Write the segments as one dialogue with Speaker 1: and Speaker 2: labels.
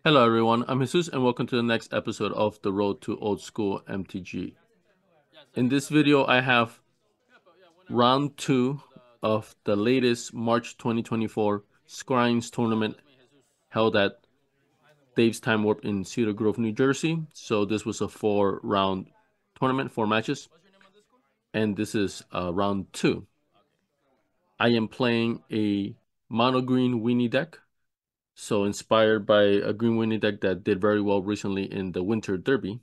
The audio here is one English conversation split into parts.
Speaker 1: Hello everyone, I'm Jesus and welcome to the next episode of the Road to Old School MTG. In this video I have round 2 of the latest March 2024 Scryings tournament held at Dave's Time Warp in Cedar Grove, New Jersey. So this was a 4-round tournament, 4 matches, and this is round 2. I am playing a mono green weenie deck. So inspired by a green weenie deck that did very well recently in the Winter Derby.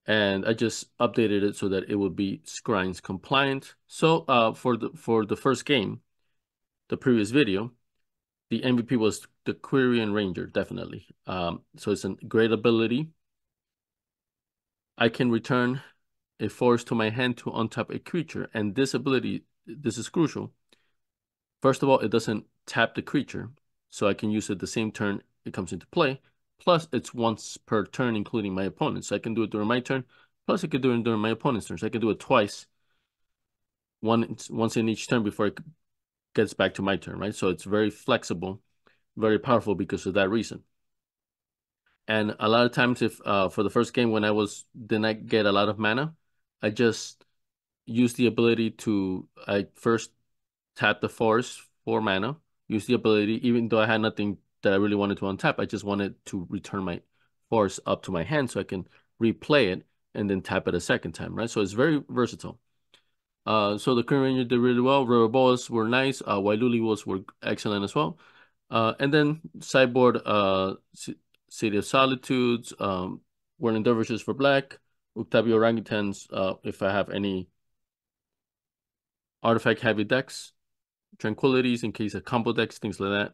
Speaker 1: And I just updated it so that it would be Scryings compliant. So for the first game, the previous video, the MVP was the Quirion Ranger, definitely. So it's a great ability. I can return a forest to my hand to untap a creature, and this ability, this is crucial. First of all, it doesn't tap the creature, so I can use it the same turn it comes into play. Plus, it's once per turn, including my opponent. So I can do it during my turn. Plus, I can do it during my opponent's turn. So I can do it twice, once in each turn before it gets back to my turn, right? So it's very flexible, very powerful because of that reason. And a lot of times, if for the first game when did not get a lot of mana, I just use the ability to I first tap the forest for mana, use the ability, even though I had nothing that I really wanted to untap. I just wanted to return my forest up to my hand so I can replay it and then tap it a second time, right? So it's very versatile. So the current ranger did really well. Rubber balls were nice. Wailuli was were excellent as well. And then sideboard, City of Solitudes, Whirling Dervishes for black, Octavio Orangutans, if I have any artifact heavy decks, Tranquilities in case of combo decks, things like that.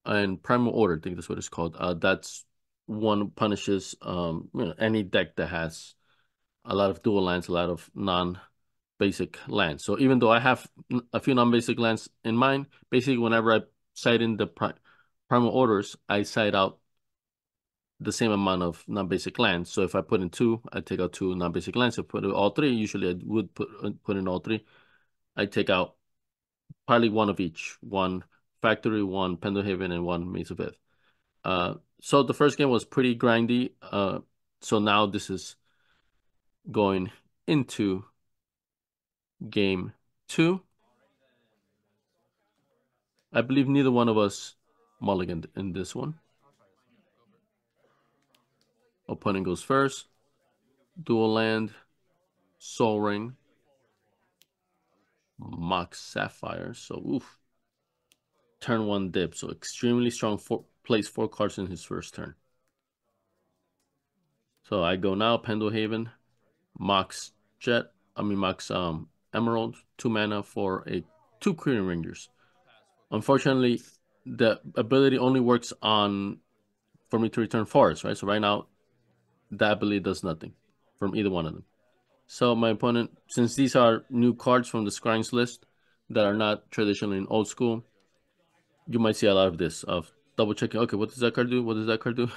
Speaker 1: And Primal Order, I think that's what it's called. That's one punishes any deck that has a lot of dual lands, a lot of non-basic lands. So even though I have a few non-basic lands in mind, basically whenever I cite in the Primal Orders, I cite out the same amount of non-basic lands. So if I put in 2, I take out 2 non-basic lands. If I put in all 3, usually I would put in all 3. I take out probably one of each, one Factory, one Pendlehaven, and one Maze of Ith. So the first game was pretty grindy. So now this is going into game 2. I believe neither one of us mulliganed in this one. Opponent goes first. Dual land, Soul Ring, Mox Sapphire. So oof. Turn 1 dip. So extremely strong. Plays 4 cards in his first turn. So I go now, Pendlehaven, Mox Emerald, 2 mana for 2 Quirion Rangers. Unfortunately, the ability only works for me to return forests, right? So right now, that ability does nothing from either one of them. So my opponent, since these are new cards from the Scryings list that are not traditionally in old school, you might see a lot of this, of double checking, okay, what does that card do? What does that card do?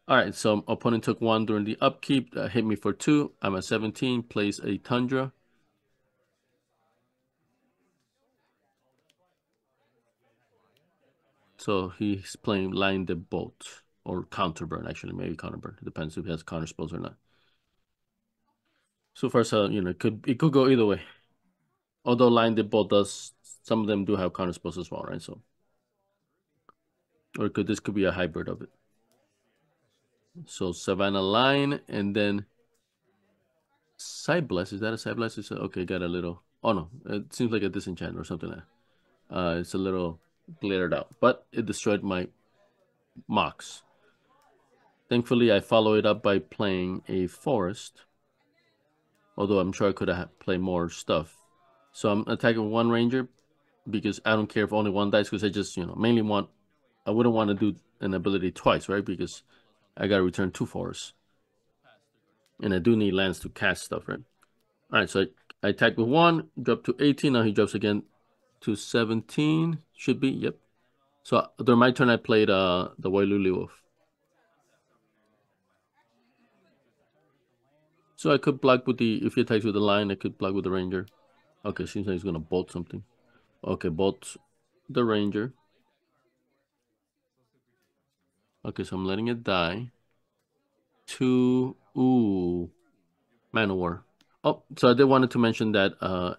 Speaker 1: All right, so opponent took 1 during the upkeep, hit me for 2. I'm at 17, plays a Tundra. So he's playing Line the Bolt, or Counterburn, actually, maybe Counterburn. It depends if he has counter spells or not. So far, so it could go either way. Although Line the Bolt does, some of them do have counter spells as well, right? So, or this could be a hybrid of it. So Savannah Line, and then Side Blast. Is that a Side Blast? Okay, got a little. Oh no, it seems like a disenchant or something like that. It's a little glittered out, but it destroyed my Mox. Thankfully, I follow it up by playing a Forest. Although I'm sure I could have played more stuff. So I'm attacking 1 Ranger because I don't care if only 1 dies, because I just, mainly I wouldn't want to do an ability twice, right? Because I got to return 2 forests. And I do need lands to cast stuff, right? All right, so I attack with 1, drop to 18. Now he drops again to 17. Should be, yep. So during my turn, I played the Wailuli Wolf. So I could block if he attacks with the line, I could block with the Ranger. Okay, seems like he's going to bolt something. Okay, bolt the Ranger. Okay, so I'm letting it die. 2. Ooh. Man of War. Oh, so I did wanted to mention that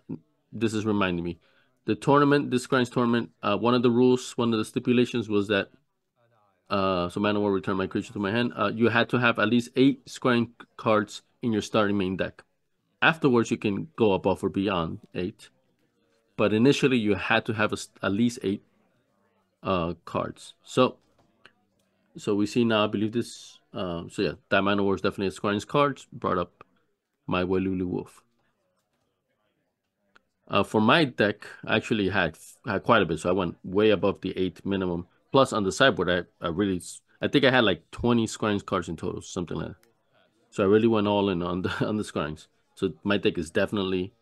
Speaker 1: this is reminding me. The tournament, this Scryings tournament, one of the rules, one of the stipulations was that so Man of War return my creature to my hand. You had to have at least 8 Scrying cards in your starting main deck. Afterwards, you can go above or beyond 8. But initially, you had to have at least 8 cards. So we see now, I believe this. So yeah, that Man of War is definitely a Scrying's cards. Brought up my Welulu Wolf. For my deck, I actually had quite a bit, so I went way above the 8 minimum. Plus, on the sideboard, I think I had like 20 Scryings cards in total, something like that. So I really went all in on the on the Scryings. So my deck is definitely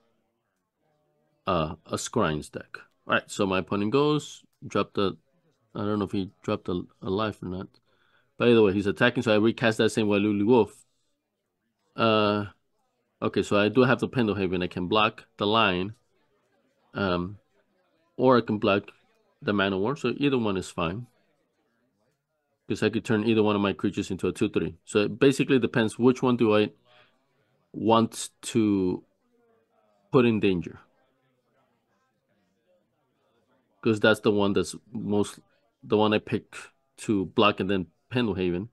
Speaker 1: a Scryings deck. All right, so my opponent goes, drop the. I don't know if he dropped a life or not. By the way, he's attacking, so I recast that same Waluli Wolf. Okay, so I do have the Pendlehaven. I can block the line. Or I can block the Man of War, so either one is fine. Because I could turn either one of my creatures into a 2/3. So it basically depends which one do I want to put in danger. Because that's the one that's the one I pick to block, and then Pendlehaven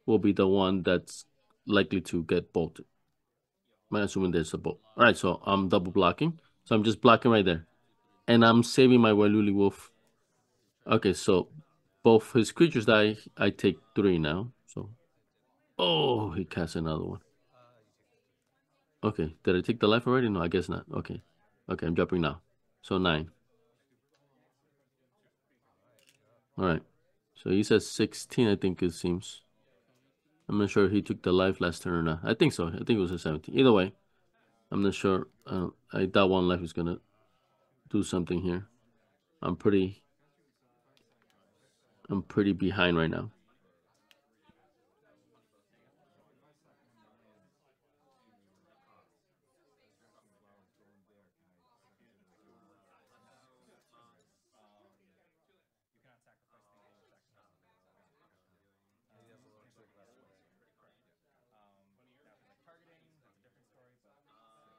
Speaker 1: will be the one that's likely to get bolted. I'm assuming there's a bolt. All right, so I'm double blocking. So I'm just blocking right there. And I'm saving my Wailuli Wolf. Okay, so both his creatures die. I take 3 now. So, oh, he casts another one. Okay, did I take the life already? No, I guess not. Okay, okay, I'm dropping now. So 9. All right. So he says 16, I think it seems. I'm not sure he took the life last turn or not. I think so. I think it was a 17. Either way, I'm not sure. I doubt one life is gonna do something here. I'm pretty behind right now.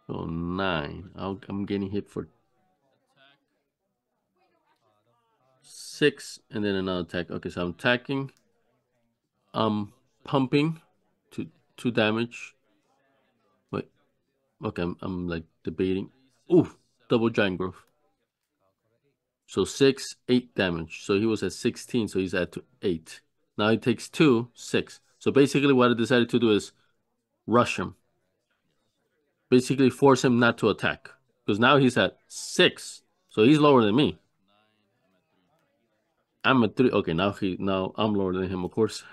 Speaker 1: So 9. I'm getting hit for 6, and then another attack. Okay, so I'm attacking. Pumping to 2 damage. Wait. Okay, I'm like debating. Ooh, double giant growth. So 6, 8 damage. So he was at 16, so he's at 8. Now he takes 2, 6. So basically what I decided to do is rush him. Basically force him not to attack. Because now he's at 6. So he's lower than me. I'm at 3. Okay, now I'm lower than him, of course.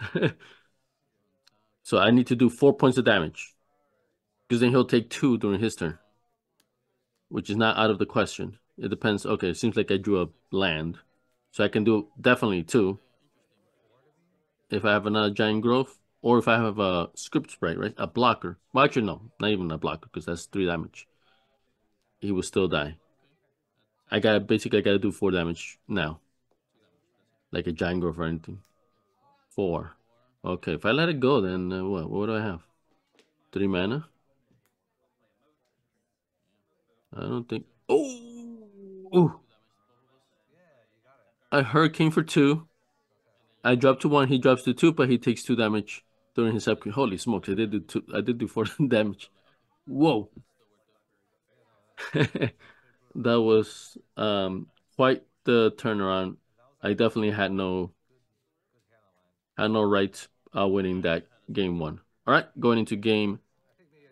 Speaker 1: So I need to do 4 points of damage. Because then he'll take 2 during his turn. Which is not out of the question. It depends. Okay, it seems like I drew a land. So I can do definitely 2. If I have another giant growth. Or if I have a script sprite, right? A blocker. Well, actually, no. Not even a blocker, because that's 3 damage. He will still die. I gotta do 4 damage now. Like a giant growth or anything. 4. Okay, if I let it go, then what do I have? 3 mana? I don't think. Oh! Ooh. I Hurricane for 2. I drop to 1, he drops to 2, but he takes 2 damage during his upgrade. Holy smokes, I did do 4 damage. Whoa. That was quite the turnaround. I definitely had no right winning that game 1. All right, going into game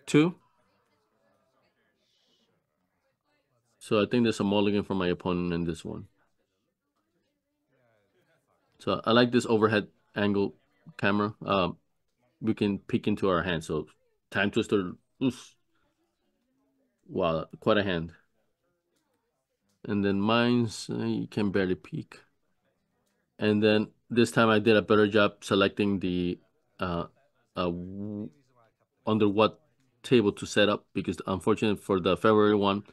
Speaker 1: 2. So I think there's a mulligan for my opponent in this one. So I like this overhead angle camera. We can peek into our hand. So Time Twister, oof. Wow, quite a hand. And then mine's, you can barely peek. And then this time I did a better job selecting the under what table to set up, because unfortunately for the February one,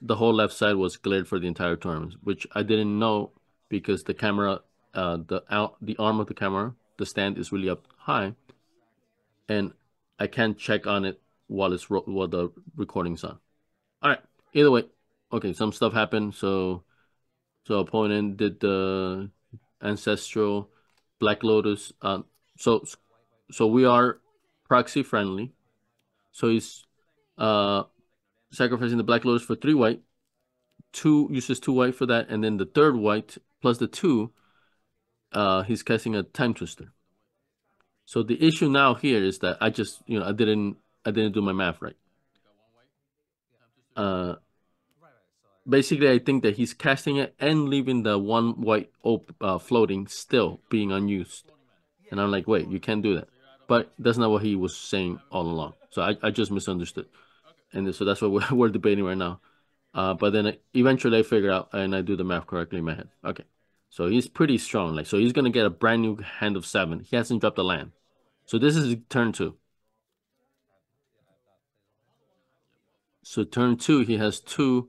Speaker 1: the whole left side was glared for the entire tournament, which I didn't know because the camera, the arm of the camera the stand is really up high, and I can't check on it while the recording's on. All right. Either way, okay. Some stuff happened. So opponent did the ancestral Black Lotus. So we are proxy friendly. So he's sacrificing the Black Lotus for 3 white. 2 uses 2 white for that, and then the third white plus the 2, he's casting a Time Twister. So the issue now here is that I just, I didn't do my math right. Basically, I think that he's casting it and leaving the 1 white floating still being unused. And I'm like, wait, you can't do that. But that's not what he was saying all along. So I just misunderstood. And so that's what we're debating right now. But then eventually I figure out and I do the math correctly in my head. Okay. So he's pretty strong. Like, so he's going to get a brand new hand of 7. He hasn't dropped a land. So this is turn 2. So turn 2, he has 2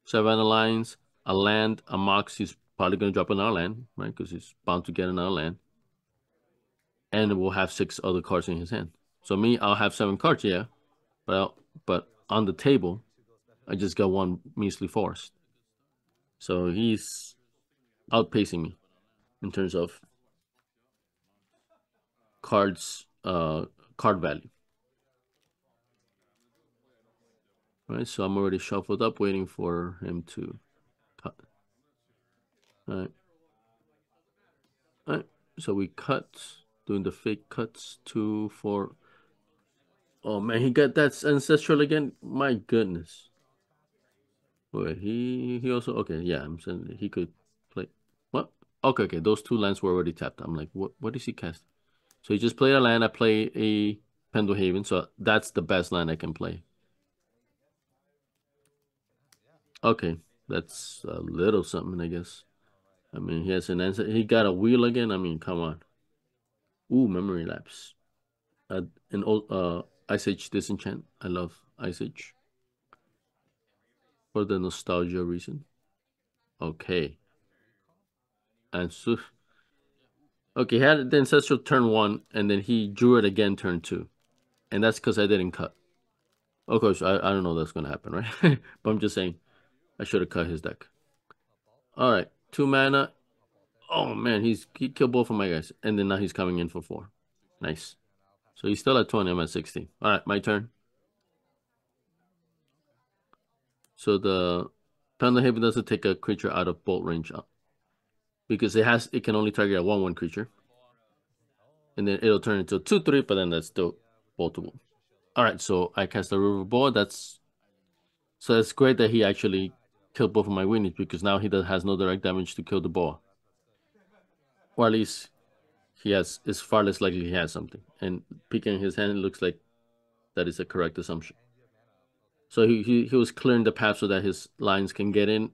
Speaker 1: Savannah lines, a land, a mox. He's probably going to drop another land, right? Because he's bound to get another land. And we'll have 6 other cards in his hand. So me, I'll have 7 cards, yeah. But on the table, I just got 1 measly forest. So he's outpacing me in terms of card value. All right, so I'm already shuffled up, waiting for him to cut. All right. All right. So we cut, doing the fake cuts, 2, 4. Oh man, he got that ancestral again. My goodness. Wait, he also, okay, yeah, I'm saying he could play. What? Okay, those 2 lands were already tapped. I'm like, what is he casting? So he just played a land. I play a Pendelhaven, so that's the best land I can play. Okay, that's a little something, I guess. I mean, he has an answer. He got a wheel again. I mean, come on. Ooh, memory lapse. An old Ice Age Disenchant. I love Ice Age for the nostalgia reason. Okay. And so, okay, he had the ancestral turn 1, and then he drew it again turn 2, and that's because I didn't cut. Of course, I don't know that's gonna happen, right? But I'm just saying I should have cut his deck. All right, 2 mana. Oh man, he killed both of my guys, and then now he's coming in for 4. Nice. So he's still at 20. I'm at 16. All right, my turn. So the Pendelhaven doesn't take a creature out of bolt range because it can only target a 1/1 creature, and then it'll turn into 2/3, but then that's still boltable. All right, so I cast a River Ball. So it's great that he actually killed both of my weenies because now he has no direct damage to kill the ball, or at least it's far less likely he has something. And peeking his hand, it looks like that is a correct assumption. So he was clearing the path so that his lines can get in,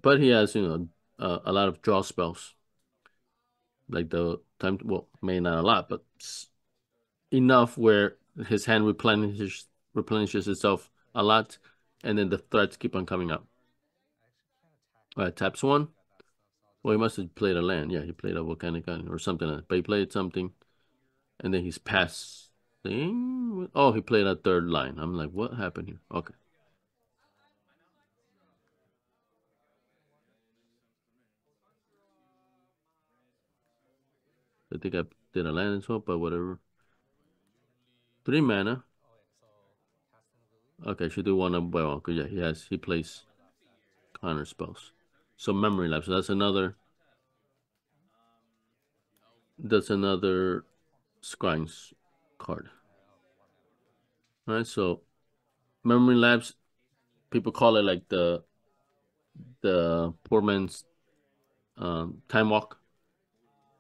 Speaker 1: but he has a lot of draw spells, like the time. Well, maybe not a lot, but enough where his hand replenishes itself a lot, and then the threats keep on coming up. All right, taps 1. Well, he must have played a land. Yeah, he played a volcanic island or something like that. But he played something, and then he's passing. Oh, he played a 3rd line. I'm like, what happened here? Okay. I think I did a land as well, but whatever. 3 mana. Okay, I should do 1 of well, because yeah, he plays counter spells. So memory lapse. So that's another Scryings card. All right, so memory lapse, people call it like the poor man's time walk,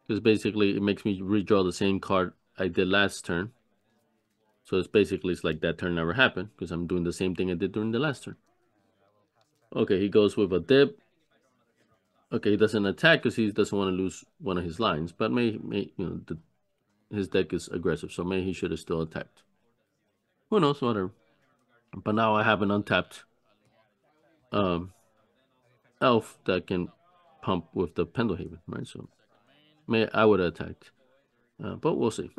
Speaker 1: because basically it makes me redraw the same card I did last turn. So it's like that turn never happened because I'm doing the same thing I did during the last turn. Okay, he goes with a dip. Okay, he doesn't attack because he doesn't want to lose one of his lines, but his deck is aggressive, so maybe he should have still attacked. Who knows, whatever. But now I have an untapped elf that can pump with the Pendelhaven, right? So I would have attacked. But we'll see.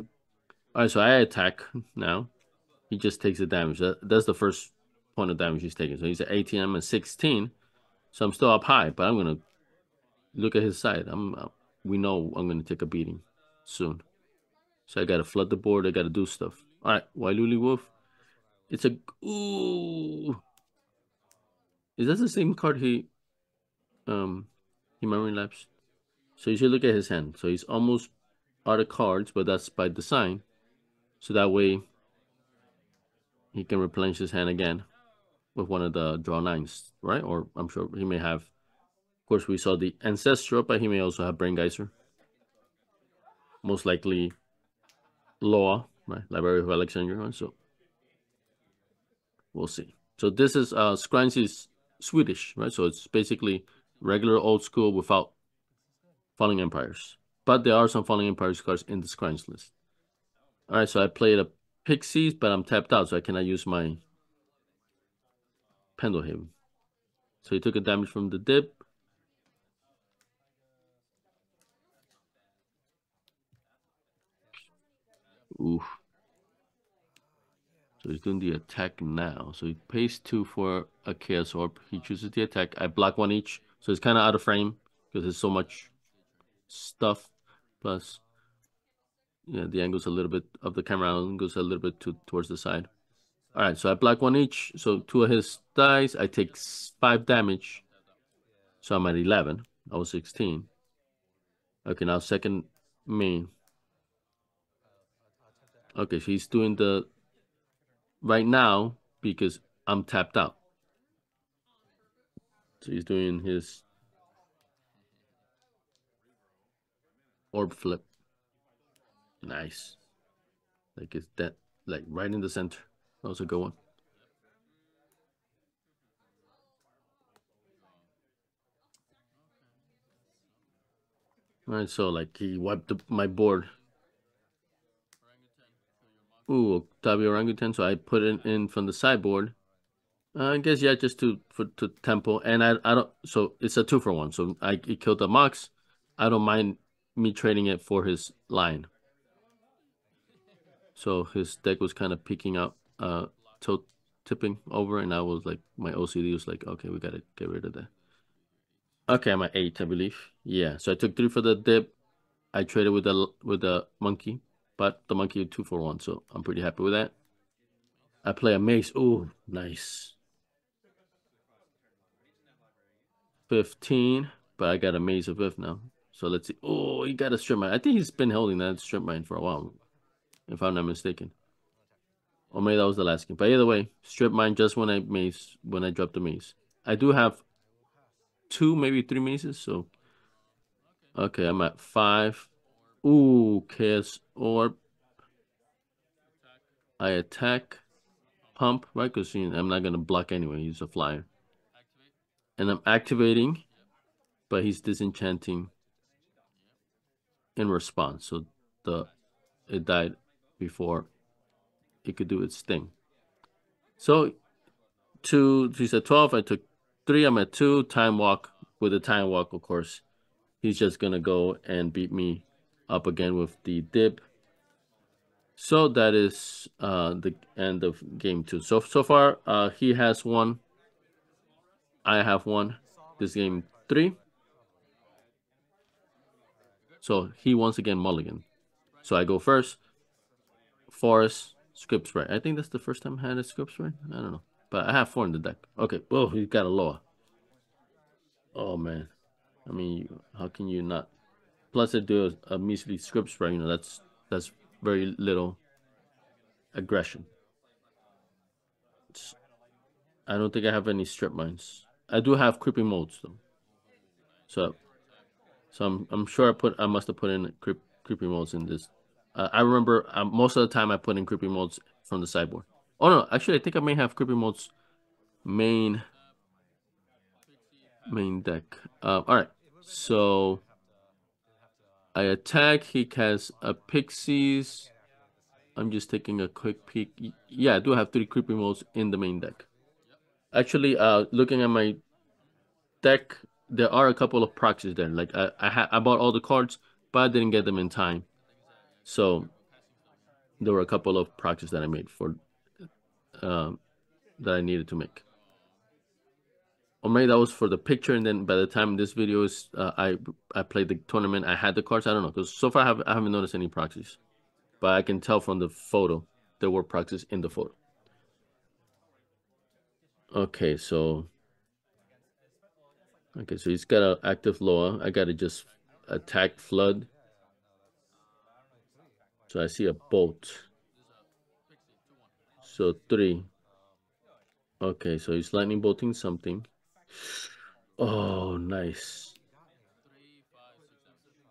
Speaker 1: All right, so I attack now. He just takes the damage. That's the first point of damage he's taking. So he's at 18, I'm at 16. So I'm still up high, but I'm gonna look at his side. We know I'm gonna take a beating soon. So I gotta flood the board. I gotta do stuff. All right, Wailuli Wolf. It's a ooh. Is that the same card he memory lapsed? So you should look at his hand. So he's almost out of cards, but that's by design. So that way he can replenish his hand again with one of the draw nines, right? Or I'm sure he may have. Of course, we saw the Ancestral, but he may also have Brain Geyser. Most likely Loa, right? Library of Alexandria. So we'll see. So this is Scryings is Swedish, right? So it's basically regular old school without Falling Empires. But there are some Falling Empires cards in the Scryings list. All right, so I played a Pixies, but I'm tapped out, so I cannot use my Pendelhaven. So he took a damage from the dip. Oof. So he's doing the attack now. So he pays 2 for a Chaos Orb. He chooses the attack. I block 1 each. So it's kind of out of frame because there's so much stuff. Plus, yeah, the angle's a little bit of the camera angle goes a little bit towards the side. All right, so I block 1 each. So 2 of his dice. I take 5 damage. So I'm at 11. I was 16. Okay, now second main. Okay, so he's doing the right now because I'm tapped out. So he's doing his orb flip. Nice. Like it's that like right in the center. That was a good one. All right, so like he wiped my board. Ooh, Octavio Orangutan. So I put it in from the sideboard. I guess yeah, just to tempo, and I don't. So it's a 2-for-1. So he killed the Mox. I don't mind me trading it for his line. So his deck was kind of peeking out, tipping over, and I was like, my OCD was like, okay, we gotta get rid of that. Okay, I'm at 8, I believe. Yeah, so I took 3 for the dip. I traded with the monkey, but the monkey 2-for-1, so I'm pretty happy with that. I play a mace. Ooh, nice. 15, but I got a maze of fifth now. So let's see. Oh, he got a strip mine. I think he's been holding that strip mine for a while, if I'm not mistaken. Or maybe that was the last game. But either way, strip mine just when I dropped the maze. I do have 2, maybe 3 mazes, so okay, I'm at 5. Ooh, Chaos Orb. I attack, pump, right? Because I'm not gonna block anyway. He's a flyer. And I'm activating, but he's disenchanting in response. So it died before it could do its thing. So he's at 12. I took 3. I'm at 2. Time walk. With the time walk, of course, he's just gonna go and beat me up again with the dip. So that is the end of game 2. So far, he has 1. I have 1. This game 3. So he once again mulligan. So I go first. Forest, script spread. I think that's the first time I had a script spread. I don't know. But I have 4 in the deck. Okay. Oh, he got a Loa. Oh, man. I mean, how can you not? Plus, I do a measly script spread. You know, that's very little aggression. I don't think I have any strip mines. I do have creeping modes though. So I'm sure I must have put in creepy modes in this. I remember most of the time I put in creepy modes from the sideboard. Oh no, actually I think I may have creepy modes main deck. All right. So I attack. He has a Pixies. I'm just taking a quick peek. Yeah, I do have 3 creepy modes in the main deck. Actually, looking at my deck, there are a couple of proxies there. Like I bought all the cards, but I didn't get them in time. So there were a couple of practice that I made for that I needed to make. Or maybe that was for the picture, and then by the time this video is, I played the tournament. I had the cards. I don't know, because so far I haven't noticed any proxies, but I can tell from the photo there were proxies in the photo. Okay, so he's got an active Loa. I gotta just attack flood. So I see a bolt. So 3. Okay, so he's lightning bolting something. Oh, nice.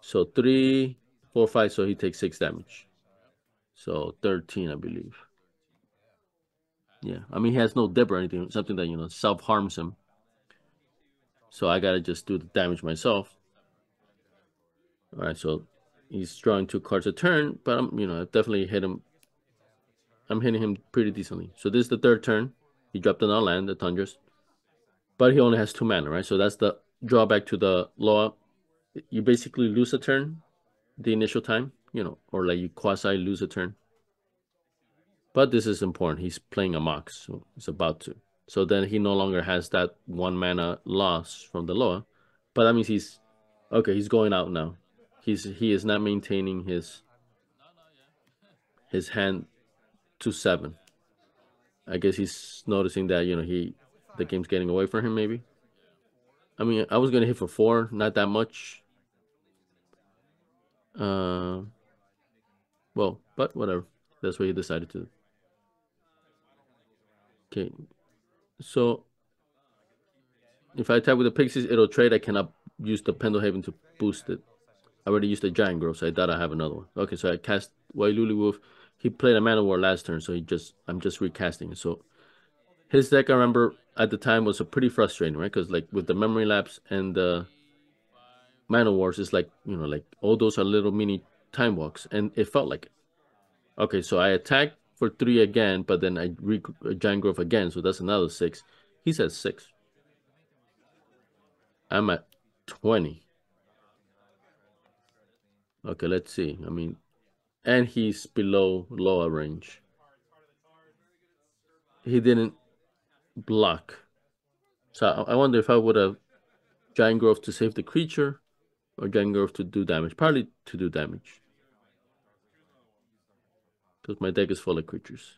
Speaker 1: So 3, 4, 5. So he takes 6 damage. So 13, I believe. Yeah, I mean, he has no dip or anything, something that, self-harms him. So I gotta just do the damage myself. All right, so he's drawing 2 cards a turn, but I definitely hit him. I'm hitting him pretty decently. So this is the 3rd turn. He dropped another land, the Tundras. But he only has 2 mana, right? So that's the drawback to the Loa. You basically lose a turn the initial time, or like you quasi lose a turn. But this is important. He's playing a Mox, so he's about to. So then he no longer has that 1 mana loss from the Loa. But that means he's going out now. He is not maintaining his hand to 7. I guess he's noticing that, the game's getting away from him, maybe. I mean, I was gonna hit for 4, not that much. Well, but whatever. That's what he decided to do. Okay, so if I attack with the Pixies, it'll trade. I cannot use the Pendlehaven to boost it. I already used the Giant Growth, so I thought I have another one. Okay, so I cast Wailuli Wolf. He played a Mana War last turn, so I'm just recasting it. So his deck, I remember at the time, was a pretty frustrating, right? Because like with the Memory Lapse and the Mana Wars, it's like, like all those are little mini time walks, and it felt like it. Okay, so I attack for 3 again, but then I Giant Growth again, so that's another 6. He's at 6. I'm at 20. Okay, let's see. I mean, and he's below lower range. He didn't block. So I wonder if I would have Giant Growth to save the creature or Giant Growth to do damage. Probably to do damage. Because my deck is full of creatures.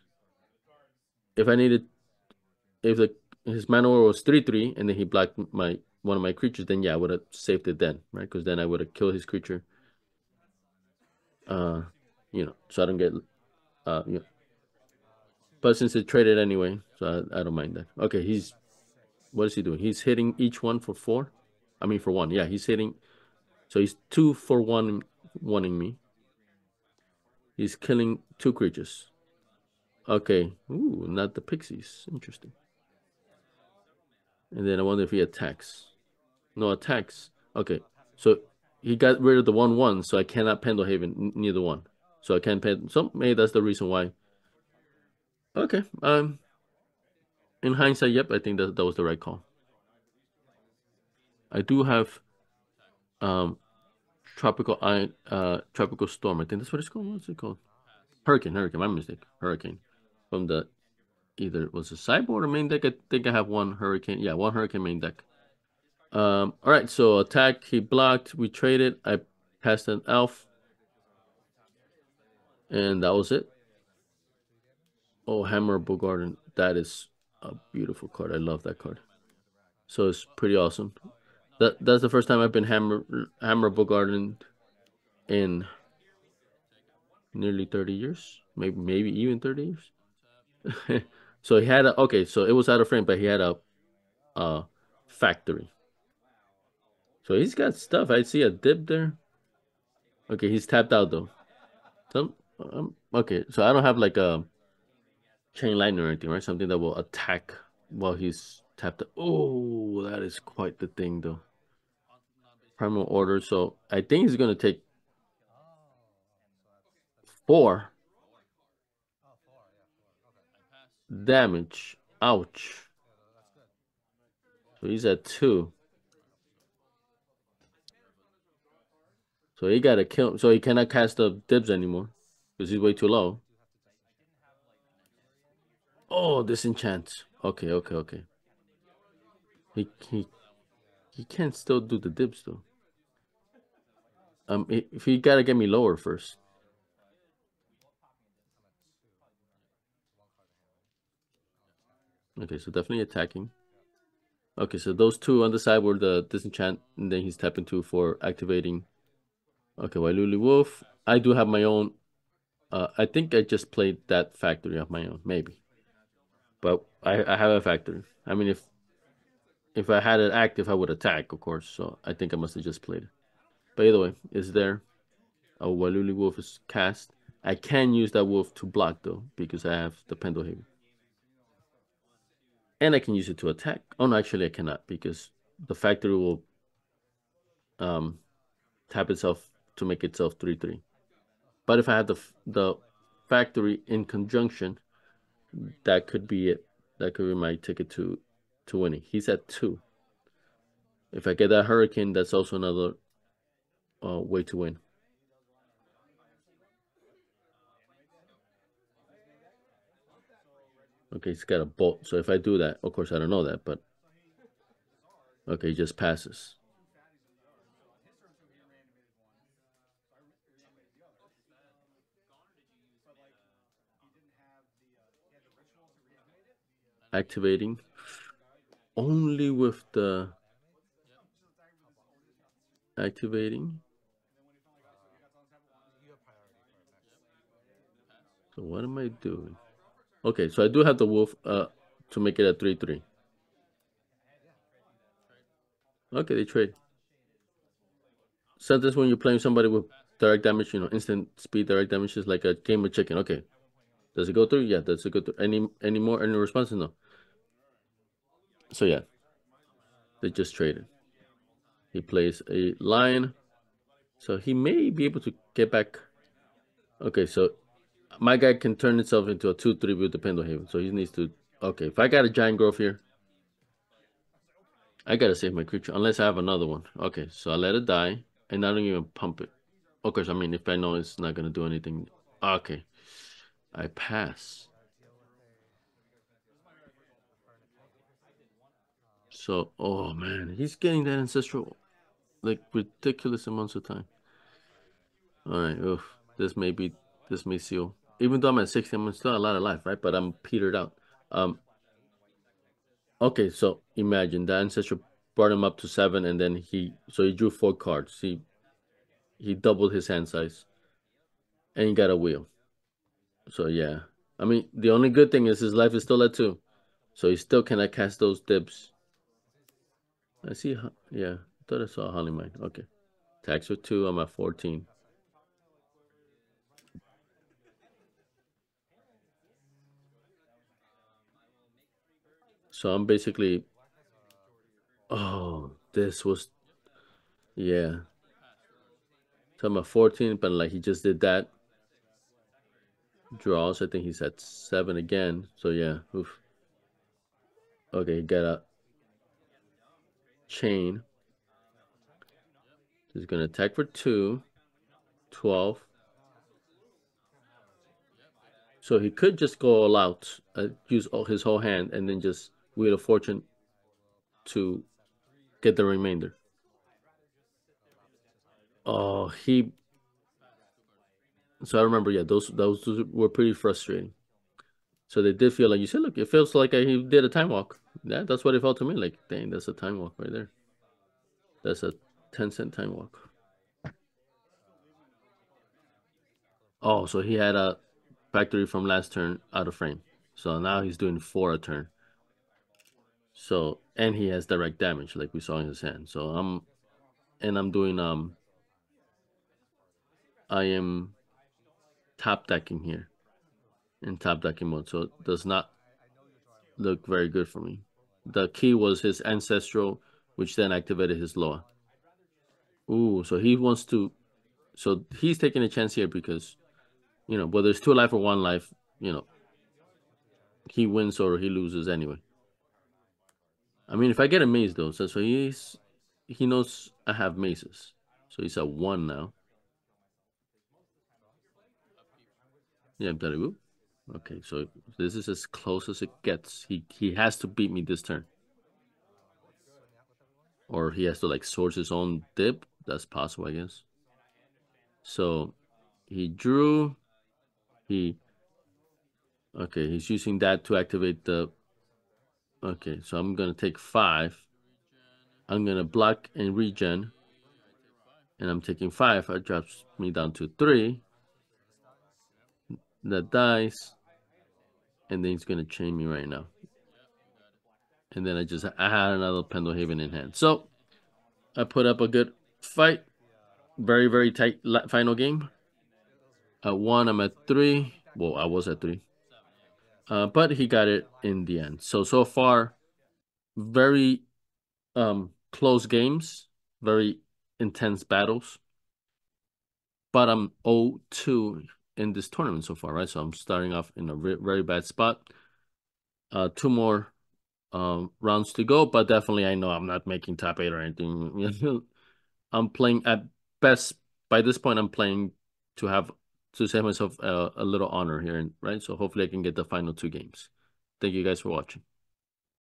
Speaker 1: If his mana was 3/3 and then he blocked one of my creatures, then yeah, I would have saved it then, right? Because then I would have killed his creature. So I don't get But since it traded anyway, so I don't mind that. Okay, what is he doing? He's hitting each one for 4. I mean for 1. Yeah, he's hitting. So he's 2 for 1, wanting me. He's killing 2 creatures. Okay. Ooh, not the pixies. Interesting. And then I wonder if he attacks. No attacks. Okay. So he got rid of the 1/1, so I cannot Pendlehaven neither one. So I can't pen. So maybe that's the reason why. Okay. In hindsight, yep, I think that was the right call. I do have tropical storm. I think that's what it's called. What's it called? Hurricane. My mistake. Hurricane. From the either it was a sideboard or main deck. I think I have one hurricane. Yeah, one hurricane main deck. All right, so attack, he blocked, we traded, I passed an elf. And that was it. Oh, Hammer Bogarden. That is a beautiful card. I love that card. So it's pretty awesome. That's the first time I've been Hammer Bogarden in nearly 30 years. Maybe even 30 years. So he had so it was out of frame, but he had a factory. So he's got stuff. I see a dip there. Okay, he's tapped out though. Okay, so I don't have like a chain lightning or anything, right? Something that will attack while he's tapped. Oh, that is quite the thing though. Primal Order. So I think he's gonna take 4 damage. Ouch. So he's at 2. So he gotta kill. So he cannot cast the dibs anymore because he's way too low. Oh, disenchant. Okay, okay, okay. He can still do the dibs though. If he gotta get me lower first. Okay, so definitely attacking. Okay, so those two on the side were the disenchant, and then he's tapping two for activating. Okay, Wailuli Wolf. I do have my own. I think I just played that factory of my own, maybe. But I have a factory. I mean, if I had it active, I would attack, of course. So I think I must have just played it. But either way, is there a Waluli Wolf is cast? I can use that wolf to block though, because I have the Pendlehaven. And I can use it to attack. Oh no, actually I cannot because the factory will um tap itself to make itself 3/3. But if I have the factory in conjunction, that could be it. That could be my ticket to winning. He's at 2. If I get that hurricane, that's also another way to win. Okay, he's got a bolt. So if I do that, of course I don't know that, but okay, he just passes. Activating only with the activating. So what am I doing? Okay, so I do have the wolf to make it a 3/3. Okay, they trade. Sometimes when you're playing somebody with direct damage, instant speed direct damage is like a game of chicken. Okay. Does it go through? Yeah, does it go through? Any responses? No. So yeah, they just traded. He plays a lion. So he may be able to get back. Okay, so my guy can turn itself into a 2/3 with the Pendlehaven. So he needs to. Okay, if I got a giant growth here, I gotta save my creature unless I have another one. Okay, so I let it die and I don't even pump it. Of course, I mean if I know it's not gonna do anything. Okay, I pass. So, oh man, he's getting that ancestral like ridiculous amounts of time. All right, oof. This may seal. Even though I'm at 60, I'm still a lot of life, right? But I'm petered out. Um, okay, so imagine the ancestor brought him up to 7, and then he drew 4 cards. He doubled his hand size, and he got a wheel. So yeah, I mean the only good thing is his life is still at 2, so he still cannot cast those dibs. I see. Yeah, I thought I saw a Holly Mine. Okay, tax with 2. I'm at 14. So I'm basically. Oh, this was yeah. So I'm at 14, but like he just did that. Draws. I think he's at 7 again. So yeah. Oof. Okay, he got a chain. He's gonna attack for 2. 12. So he could just go all out, use all his whole hand, and then just Wheel of Fortune to get the remainder. Oh, he. So I remember, yeah, those were pretty frustrating. So they did feel like you said, look, it feels like he did a time walk. Yeah, that's what it felt to me. Like, dang, that's a time walk right there. That's a 10-cent time walk. Oh, so he had a factory from last turn out of frame. So now he's doing 4 a turn. So and he has direct damage like we saw in his hand. So I'm doing I am top decking here in top decking mode. So it does not look very good for me. The key was his ancestral, which then activated his Loa. Ooh, so he wants to so he's taking a chance here because whether it's 2 life or 1 life, he wins or he loses anyway. I mean, if I get a maze though, so he knows I have mazes, so he's at 1 now. Yeah, very good. Okay, so this is as close as it gets. He has to beat me this turn. Or he has to like source his own dip. That's possible, I guess. So he drew. He okay, he's using that to activate the okay, so I'm gonna take 5. I'm gonna block and regen. And I'm taking 5. It drops me down to 3. That dies. And then he's gonna chain me right now. And then I had another Pendlehaven in hand. So I put up a good fight. Very, very tight final game. At 1, I'm at 3. Well, I was at 3. But he got it in the end. So far, very close games, very intense battles. But I'm 0-2 in this tournament so far, right? So I'm starting off in a very bad spot. 2 more rounds to go, but definitely I know I'm not making top 8 or anything. I'm playing at best by this point. I'm playing to have to save myself a little honor here, right? So hopefully I can get the final 2 games. Thank you guys for watching.